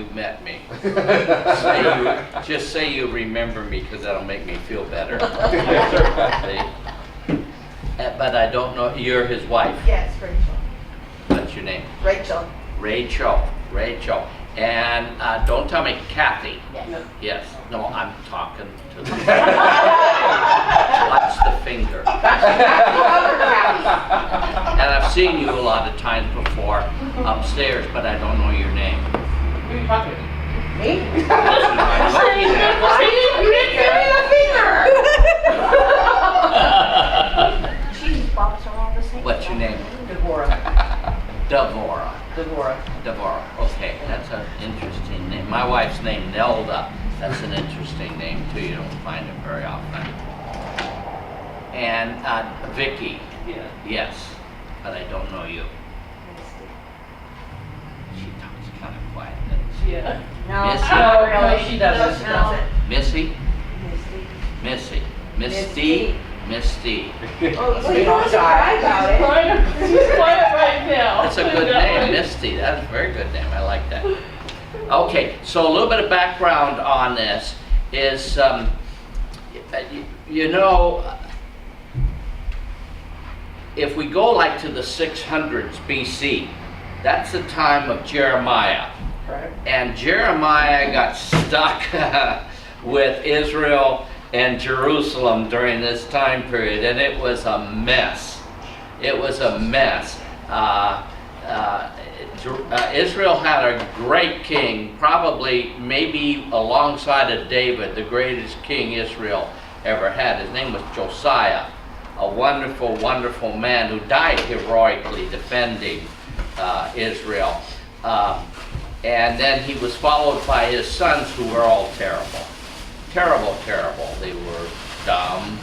you've met me. Just say you remember me, because that'll make me feel better. See? But I don't know, you're his wife. Yes, Rachel. What's your name? Rachel. Rachel. And don't tell me Kathy. Yes. Yes. No, I'm talking to the... Watch the finger. And I've seen you a lot of times before upstairs, but I don't know your name. Who are you talking to? Me? I'm looking at You didn't give me the finger. Jeez, Bob's are all the same. What's your name? Deborah. Devorah. Deborah. Okay, that's an interesting name. My wife's name, Nelda. That's an interesting name too. You don't find it very often. And Vicky. Yeah. Yes, but I don't know you. She talks kind of quiet, doesn't she? Yeah. No, Missy. not really. No, she doesn't. She doesn't. Missy? Misty. Misty? Misty. Oh, so you don't have to cry about it. She's quiet right now. That's a good name, Misty. That's a very good name. I like that. Okay, so a little bit of background on this is, you know, if we go like to the 600s BC, that's the time of Jeremiah. Right. And Jeremiah got stuck with Israel and Jerusalem during this time period, and it was a mess. It was a mess. Israel had a great king, probably maybe alongside of David, the greatest king Israel ever had. His name was Josiah, a wonderful, wonderful man who died heroically defending Israel. And then he was followed by his sons, who were all terrible. Terrible. They were dumb,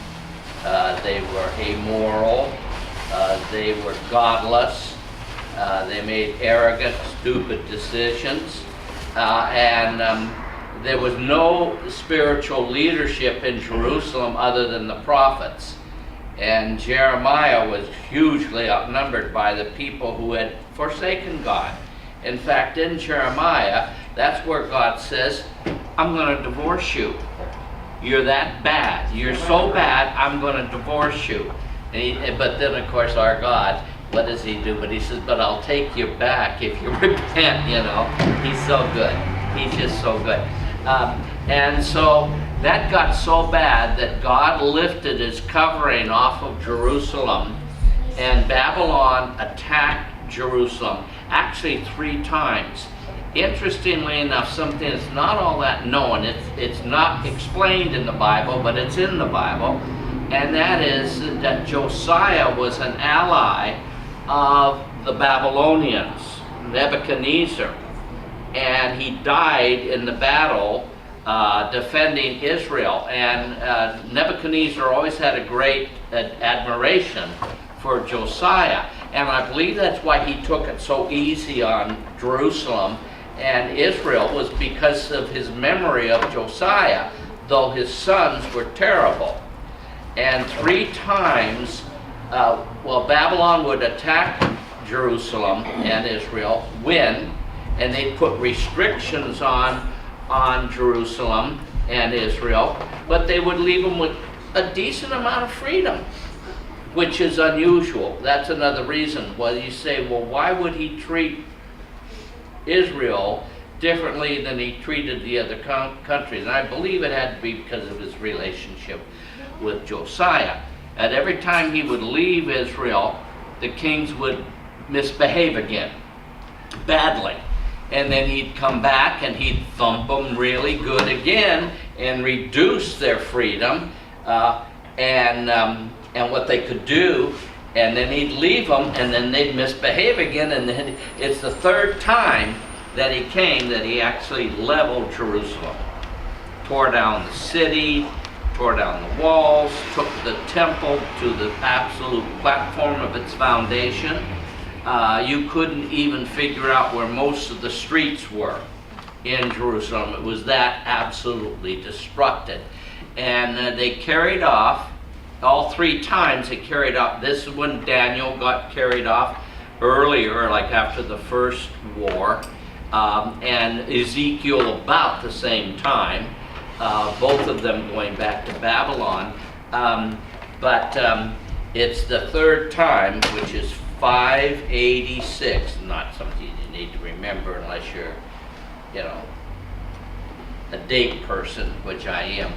they were immoral, they were godless, they made arrogant, stupid decisions, and there was no spiritual leadership in Jerusalem other than the prophets. And Jeremiah was hugely outnumbered by the people who had forsaken God. In fact, in Jeremiah, that's where God says, I'm going to divorce you. You're that bad. You're so bad, I'm going to divorce you. But then, of course, our God, what does he do? But he says, but I'll take you back if you repent, you know. He's so good. He's just so good. And so that got so bad that God lifted his covering off of Jerusalem, and Babylon attacked Jerusalem, actually 3 times. Interestingly enough, something that's not all that known, it's not explained in the Bible, but it's in the Bible, and that is that Josiah was an ally of the Babylonians, Nebuchadnezzar, and he died in the battle defending Israel. And Nebuchadnezzar always had a great admiration for Josiah, and I believe that's why he took it so easy on Jerusalem and Israel, was because of his memory of Josiah, though his sons were terrible. And 3 times, Babylon would attack Jerusalem and Israel, win, and they'd put restrictions on Jerusalem and Israel, but they would leave them with a decent amount of freedom, which is unusual. That's another reason why you say, well, why would he treat Israel differently than he treated the other countries? And I believe it had to be because of his relationship with Josiah. And every time he would leave Israel, the kings would misbehave again, badly. And then he'd come back and he'd thump them really good again and reduce their freedom and what they could do. And then he'd leave them, and then they'd misbehave again, and then it's the 3rd time that he came that he actually leveled Jerusalem. Tore down the city, tore down the walls, took the temple to the absolute platform of its foundation. You couldn't even figure out where most of the streets were in Jerusalem. It was that absolutely destructed. And they carried off, all 3 times they carried off. This is when Daniel got carried off earlier, like after the first war. and Ezekiel about the same time, both of them going back to Babylon. But it's the third time, which is 586, not something you need to remember unless you're, you know, a date person, which I am,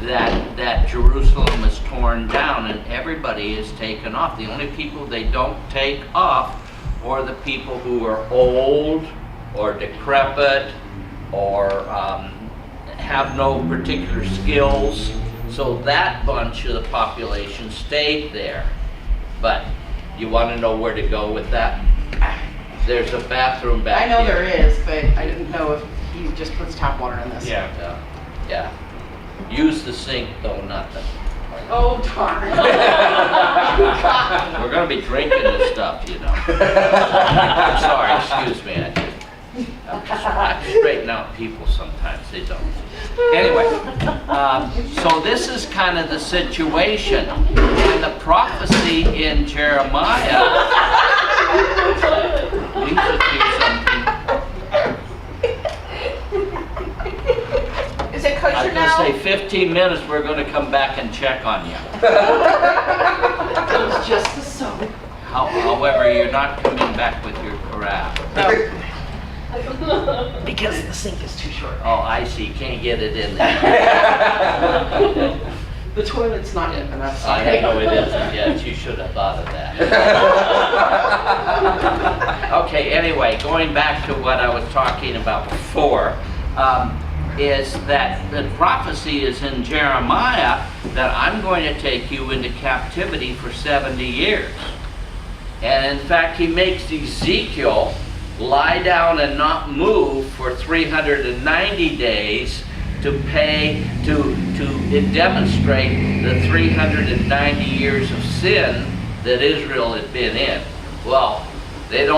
that Jerusalem is torn down and everybody is taken off. The only people they don't take off are the people who are old or decrepit or have no particular skills. So that bunch of the population stayed there. But you want to know where to go with that? There's a bathroom back I know here. there is, but I didn't know if he just puts tap water in this. Yeah. Yeah. Use the sink though, not the. Oh, darn. We're gonna be drinking this stuff, you know. I'm sorry, excuse me. I straighten out people sometimes, they don't. Anyway, so this is kind of the situation. And the prophecy in Jeremiah, we should do something. Is it I kosher was now? gonna say 15 minutes, we're gonna come back and check on you. It was just the soap. However, you're not coming back with your crap. Because the sink is too short. Oh, I see, can't get it in there. The toilet's not deep enough. I know it isn't yet, you should have thought of that. Okay, anyway, going back to what I was talking about before, is that the prophecy is in Jeremiah that I'm going to take you into captivity for 70 years. And in fact, he makes Ezekiel lie down and not move for 390 days to demonstrate the 390 years of sin that Israel had been in. Well, they'd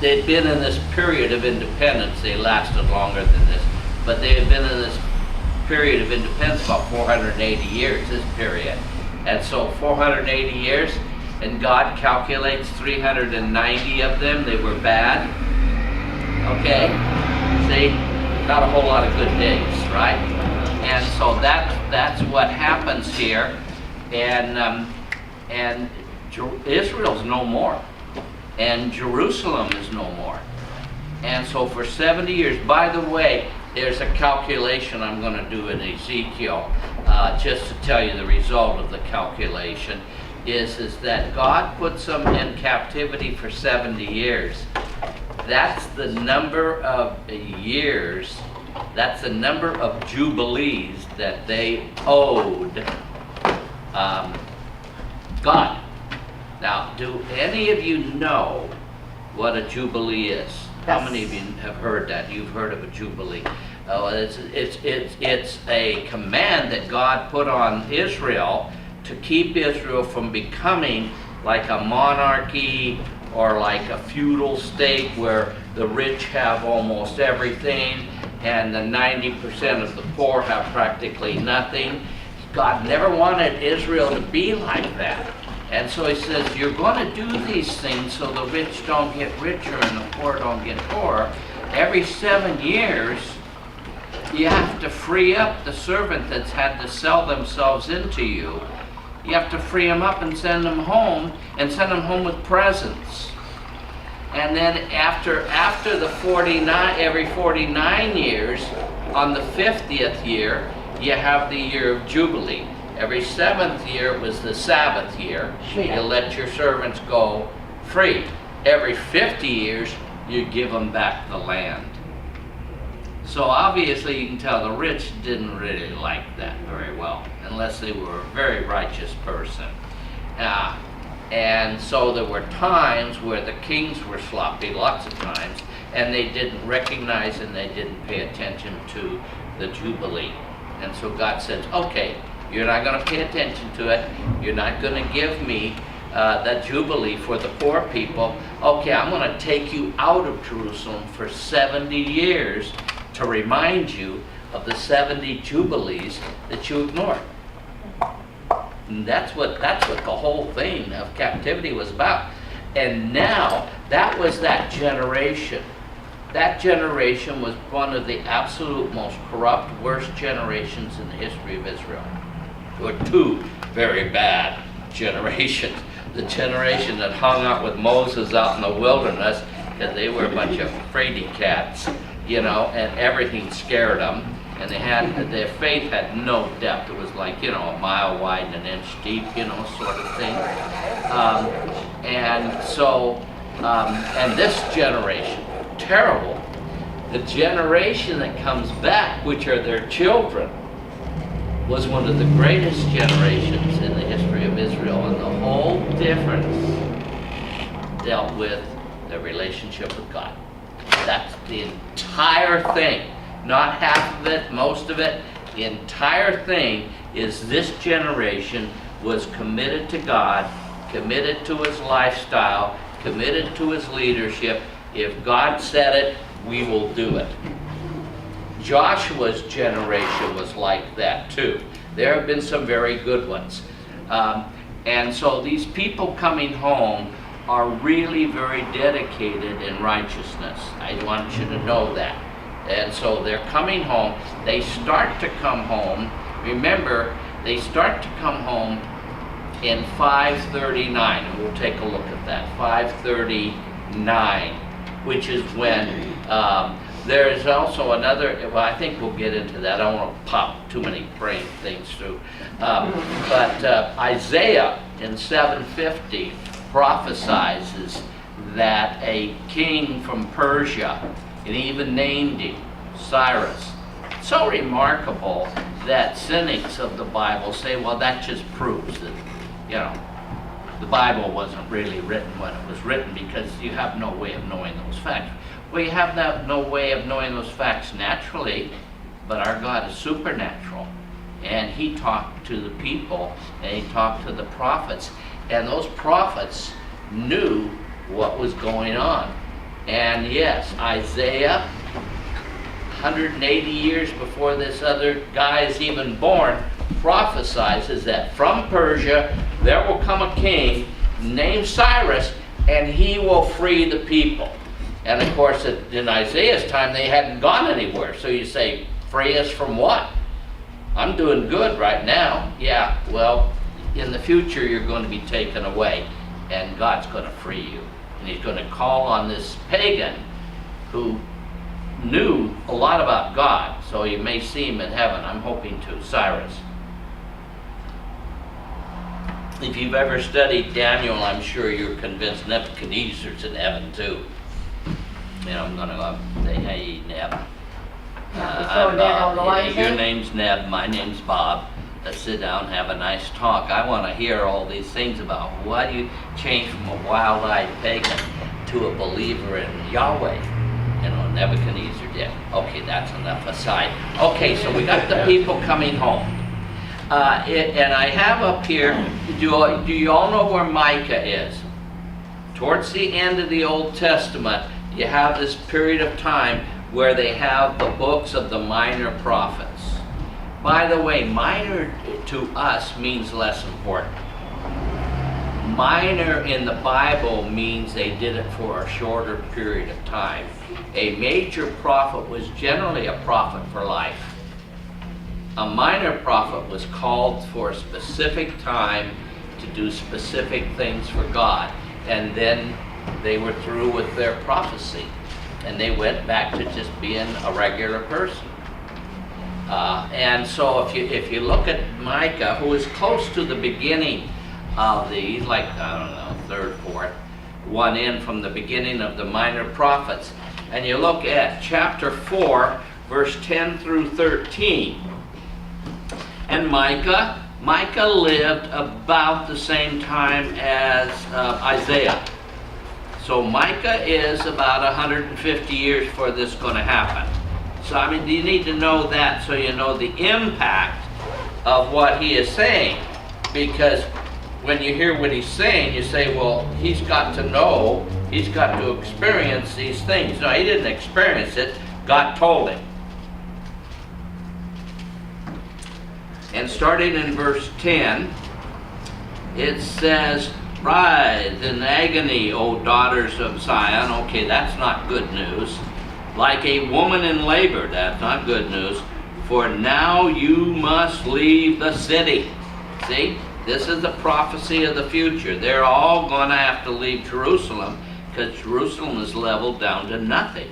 been in this period of independence. They lasted longer than this, but they had been in this period of independence about 480 years, this period. And so 480 years, and God calculates 390 of them, they were bad. Okay, see, not a whole lot of good days, right? And so that's what happens here, and Israel's no more, and Jerusalem is no more. And so for 70 years, by the way, there's a calculation I'm going to do in Ezekiel, just to tell you the result of the calculation. Is that God puts them in captivity for 70 years. That's the number of years, that's the number of jubilees that they owed God. Now, do any of you know what a jubilee is? How many of you have heard that? You've heard of a jubilee. It's a command that God put on Israel to keep Israel from becoming like a monarchy or like a feudal state where the rich have almost everything and the 90% of the poor have practically nothing. God never wanted Israel to be like that. And so he says, you're going to do these things so the rich don't get richer and the poor don't get poorer. Every 7 years, you have to free up the servant that's had to sell themselves into you. You have to free them up and send them home, and send them home with presents. And then after the 49, every 49 years, on the 50th year, you have the year of Jubilee. Every 7th year was the Sabbath year. You let your servants go free. Every 50 years, you give them back the land. So obviously you can tell the rich didn't really like that very well, unless they were a very righteous person. And so there were times where the kings were sloppy, lots of times, and they didn't recognize and they didn't pay attention to the Jubilee. And so God says, okay, you're not going to pay attention to it. You're not going to give me that Jubilee for the poor people. Okay, I'm going to take you out of Jerusalem for 70 years to remind you of the 70 Jubilees that you ignored. And that's what the whole thing of captivity was about. And now That was that generation. That generation was one of the absolute most corrupt, worst generations in the history of Israel. There were two very bad generations. The generation that hung out with Moses out in the wilderness, because they were a bunch of fraidy cats, you know, and everything scared them. And their faith had no depth. It was like, you know, a mile wide and an inch deep, you know, sort of thing. And this generation, terrible. The generation that comes back, which are their children, was one of the greatest generations in the history of Israel, and the whole difference dealt with their relationship with God. That's the entire thing. Not half of it, most of it. The entire thing is this generation was committed to God, committed to his lifestyle, committed to his leadership. If God said it, we will do it. Joshua's generation was like that too. There have been some very good ones. And so these people coming home are really very dedicated in righteousness. I want you to know that. And so they're coming home. They start to come home. Remember, they start to come home in 539. And we'll take a look at that. 539, which is when there is also another, well, I think we'll get into that. I don't want to pop too many brain things through. But Isaiah in 750 prophesizes that a king from Persia, and he even named him Cyrus. So remarkable that cynics of the Bible say, well, that just proves that, you know, the Bible wasn't really written when it was written, because you have no way of knowing those facts. Well, you have no way of knowing those facts naturally, but our God is supernatural. And he talked to the people, and he talked to the prophets, and those prophets knew what was going on. And yes, Isaiah, 180 years before this other guy is even born, prophesies that from Persia there will come a king named Cyrus, and he will free the people. And of course, in Isaiah's time, they hadn't gone anywhere. So you say, free us from what? I'm doing good right now. Yeah, well, in the future, you're going to be taken away, and God's going to free you. And he's going to call on this pagan who knew a lot about God. So you may see him in heaven. I'm hoping to. Cyrus. If you've ever studied Daniel, I'm sure you're convinced Nebuchadnezzar's in heaven too. You know, I'm going to say, hey, Neb. I'm Bob. Your name's Neb, my name's Bob. Let's sit down and have a nice talk. I want to hear all these things about why do you change from a wild-eyed pagan to a believer in Yahweh. You know, Nebuchadnezzar did. Okay, that's enough aside. Okay, so we got the people coming home. And I have up here, do you all know where Micah is? Towards the end of the Old Testament, you have this period of time where they have the books of the minor prophets. By the way, minor to us means less important. Minor in the Bible means they did it for a shorter period of time. A major prophet was generally a prophet for life. A minor prophet was called for a specific time to do specific things for God. And then they were through with their prophecy. And they went back to just being a regular person. And so if you look at Micah, who is close to the beginning of he's like, I don't know, third, fourth, one in from the beginning of the minor prophets, and you look at chapter 4, verse 10 through 13, and Micah lived about the same time as Isaiah. So Micah is about 150 years before this is going to happen. So I mean, you need to know that so you know the impact of what he is saying. Because when you hear what he's saying, you say, well, he's got to know, he's got to experience these things. No, he didn't experience it. God told him. And starting in verse 10, it says, Rise in agony, O daughters of Zion. Okay, that's not good news. Like a woman in labor, that's not good news. For now you must leave the city. See, this is the prophecy of the future. They're all going to have to leave Jerusalem because Jerusalem is leveled down to nothing.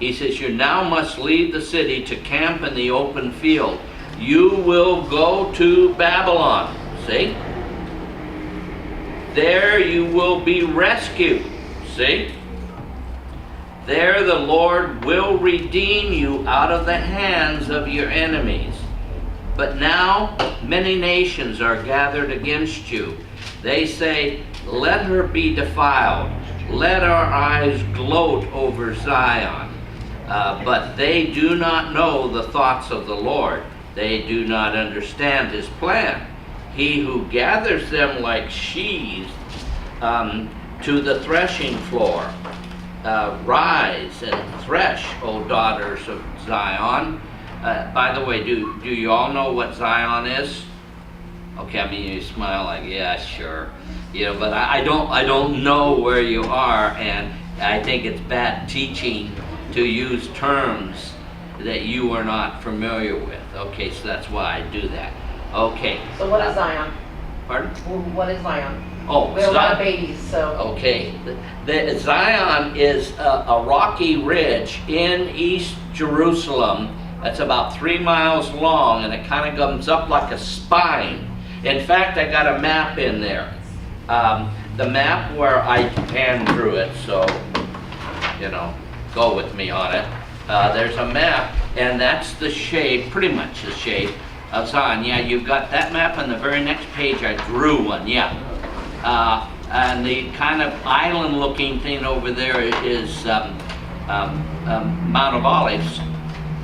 He says, you now must leave the city to camp in the open field. You will go to Babylon. See? There you will be rescued. See? There the Lord will redeem you out of the hands of your enemies. But now many nations are gathered against you. They say, let her be defiled. Let our eyes gloat over Zion. But they do not know the thoughts of the Lord. They do not understand his plan. He who gathers them like sheaves to the threshing floor. Rise and thresh, O daughters of Zion. By the way, do you all know what Zion is? Okay, I mean, you smile like, yeah, sure. You know, but I don't know where you are, and I think it's bad teaching to use terms that you are not familiar with. Okay, so that's why I do that. Okay. So what is Zion? Pardon? Well, what is Zion? Oh, We have a lot of Zion. babies, so. Okay. The Zion is a rocky ridge in East Jerusalem that's about 3 miles long, and it kind of comes up like a spine. In fact, I got a map in there. The map where I pan through it, so, you know, go with me on it. There's a map, and that's the shape, pretty much the shape of Zion. Yeah, you've got that map on the very next page. I drew one, yeah. And the kind of island-looking thing over there is Mount of Olives.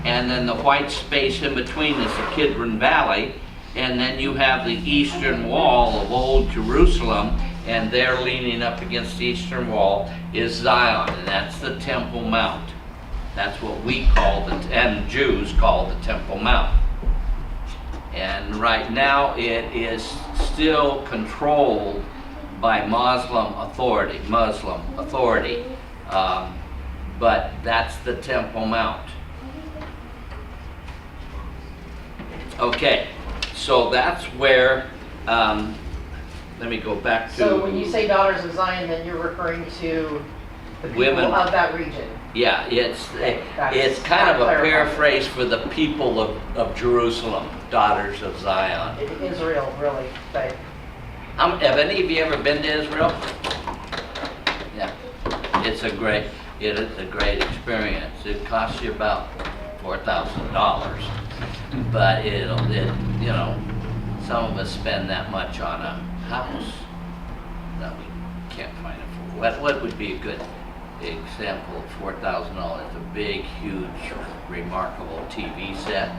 And then the white space in between is the Kidron Valley. And then you have the eastern wall of Old Jerusalem, and there leaning up against the eastern wall is Zion, and that's the Temple Mount. That's what we call it, and Jews call the Temple Mount. And right now it is still controlled by Muslim authority. But that's the Temple Mount. Okay, so that's where, let me go back to... So when you say daughters of Zion, then you're referring to the people Women. of that region? Yeah, it's That's kind of a clarified. paraphrase for the people of Jerusalem, daughters of Zion. Israel, really, but Have any of you ever been to Israel? Yeah, it is a great experience. It costs you about $4,000, but you know, some of us spend that much on a house that we can't find it for. What would be a good example of $4,000? A big, huge, remarkable TV set.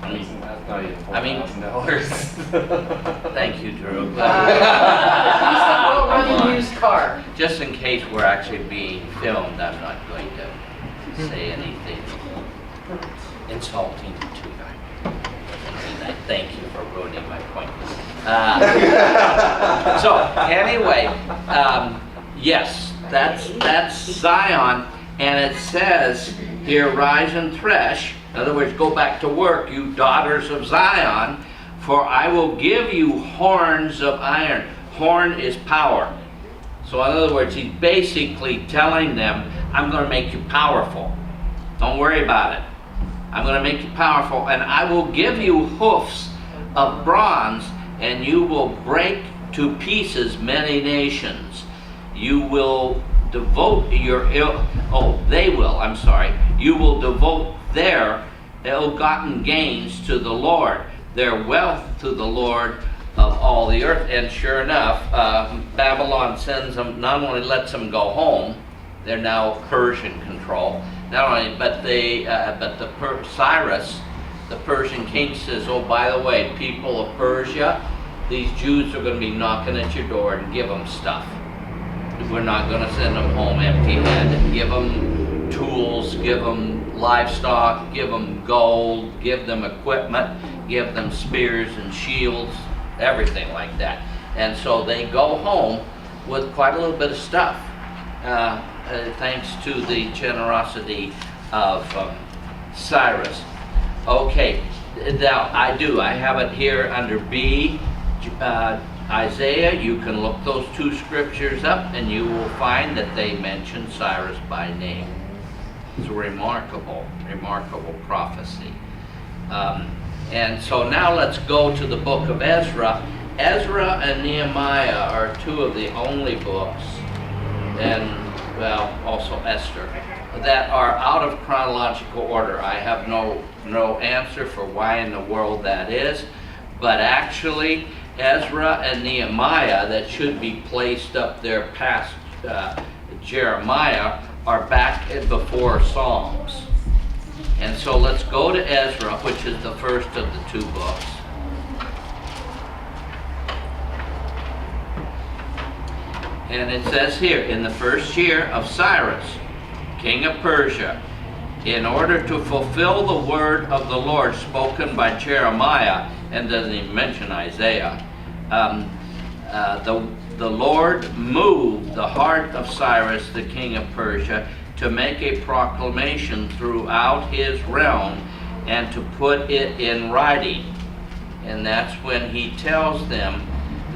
That's not even I mean- $4,000. Thank you, Drew. he's a well-running Come on. used car. Just in case we're actually being filmed, I'm not going to say anything insulting to you. And I thank you for ruining my point. So anyway, yes, that's Zion, and it says here, rise and thresh. In other words, go back to work, you daughters of Zion, for I will give you horns of iron. Horn is power. So in other words, he's basically telling them, I'm going to make you powerful. Don't worry about it. I'm going to make you powerful, and I will give you hoofs of bronze, and you will break to pieces many nations. You will devote you will devote their ill-gotten gains to the Lord, their wealth to the Lord of all the earth. And sure enough, Babylon sends them, not only lets them go home, they're now Persian control. Not only, but Cyrus, the Persian king, says, oh, by the way, people of Persia, these Jews are going to be knocking at your door, and give them stuff. We're not going to send them home empty-handed. Give them tools, give them livestock, give them gold, give them equipment, give them spears and shields, everything like that. And so they go home with quite a little bit of stuff, thanks to the generosity of Cyrus. Okay, now I have it here under B, Isaiah. You can look those two scriptures up and you will find that they mention Cyrus by name. It's a remarkable prophecy. And so now let's go to the book of Ezra. Ezra and Nehemiah are two of the only books, and well, also Esther, that are out of chronological order. I have no answer for why in the world that is, but actually Ezra and Nehemiah, that should be placed up there past Jeremiah, are back before Psalms. And so let's go to Ezra, which is the first of the two books. And it says here, in the first year of Cyrus, king of Persia, in order to fulfill the word of the Lord spoken by Jeremiah, and doesn't even mention Isaiah, the Lord moved the heart of Cyrus, the king of Persia, to make a proclamation throughout his realm and to put it in writing. And that's when he tells them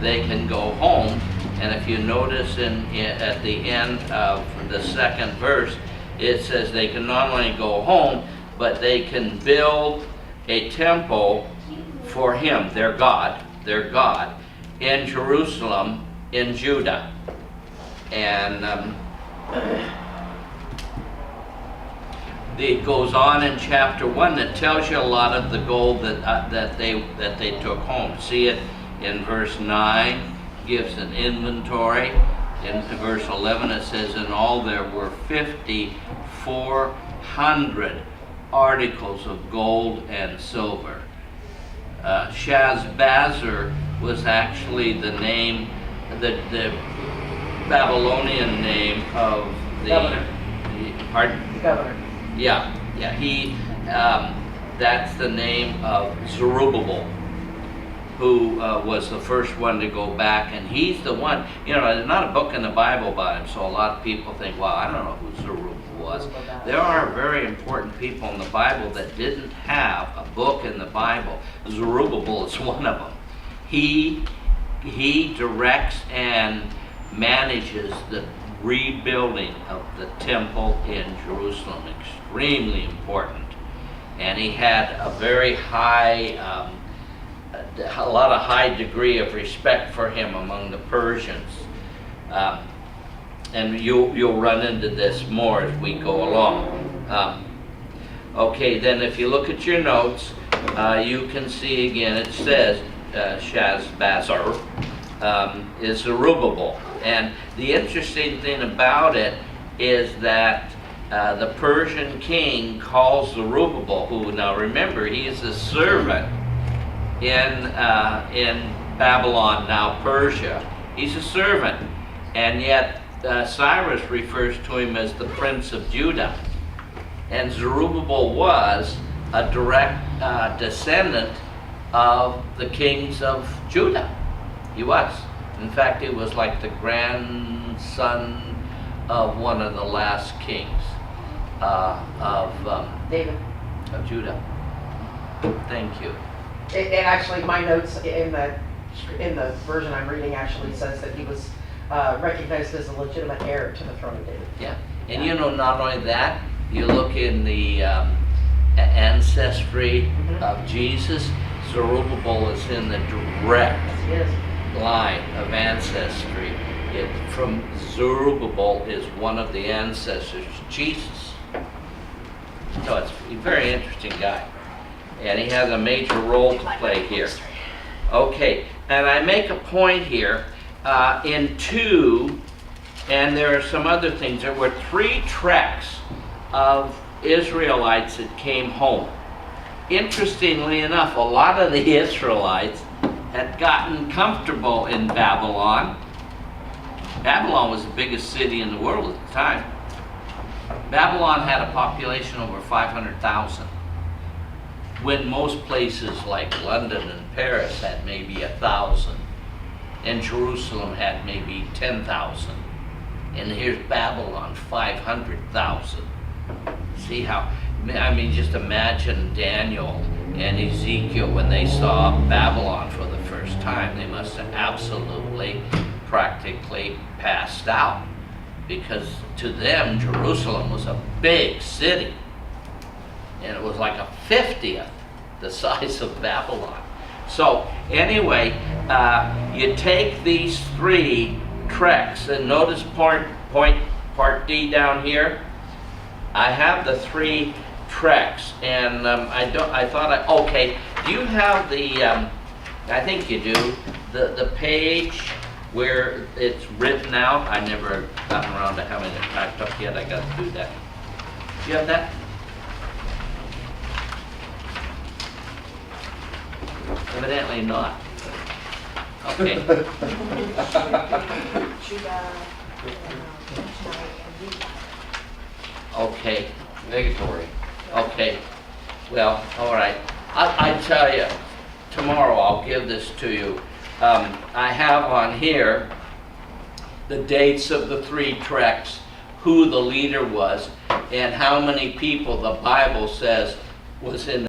they can go home. And if you notice at the end of the second verse, it says they can not only go home, but they can build a temple for him, their God, in Jerusalem, in Judah. And it goes on in chapter 1 that tells you a lot of the gold that they took home. See it in verse 9, gives an inventory. In verse 11 it says, in all there were 5,400 articles of gold and silver. Shazbazzar was actually the name, the Babylonian name of the Governor. Pardon? The governor. Yeah. He. That's the name of Zerubbabel, who was the first one to go back, and he's the one. You know, there's not a book in the Bible about him, so a lot of people think, well, I don't know who Zerubbabel was. There are very important people in the Bible that didn't have a book in the Bible. Zerubbabel is one of them. He directs and manages the rebuilding of the temple in Jerusalem. Extremely important. And he had a very high, a lot of high degree of respect for him among the Persians. And you'll run into this more as we go along. Okay, then if you look at your notes, you can see again it says Shazbazzar is Zerubbabel. And the interesting thing about it is that the Persian king calls Zerubbabel, who, now remember, he is a servant in Babylon, now Persia. He's a servant, and yet Cyrus refers to him as the Prince of Judah. And Zerubbabel was a direct descendant of the kings of Judah. He was. In fact, he was like the grandson of one of the last kings of David. Judah. Thank you. And actually, my notes in the version I'm reading actually says that he was recognized as a legitimate heir to the throne of David. Yeah. And you know, not only that, you look in the ancestry of Jesus, Zerubbabel is in the direct Yes. line of ancestry. From Zerubbabel is one of the ancestors, Jesus. So it's a very interesting guy. And he has a major role to play here. Okay, and I make a point here in 2, and there are some other things. There were 3 treks of Israelites that came home. Interestingly enough, a lot of the Israelites had gotten comfortable in Babylon. Babylon was the biggest city in the world at the time. Babylon had a population over 500,000. when most places like London and Paris had maybe 1,000, and Jerusalem had maybe 10,000, and here's Babylon, 500,000. See how, I mean, just imagine Daniel and Ezekiel when they saw Babylon for the first time. They must have absolutely, practically passed out, because to them, Jerusalem was a big city. And it was like a 50th the size of Babylon. So anyway, you take these 3 treks, and notice part D down here. I have the 3 treks, and okay, do you have the, I think you do, the page where it's written out? I never gotten around to having it typed up yet. I got to do that. Do you have that? Evidently not. Okay. Okay. Negatory. Okay. Well, all right. I tell you, tomorrow I'll give this to you. I have on here the dates of the 3 treks, who the leader was, and how many people the Bible says was in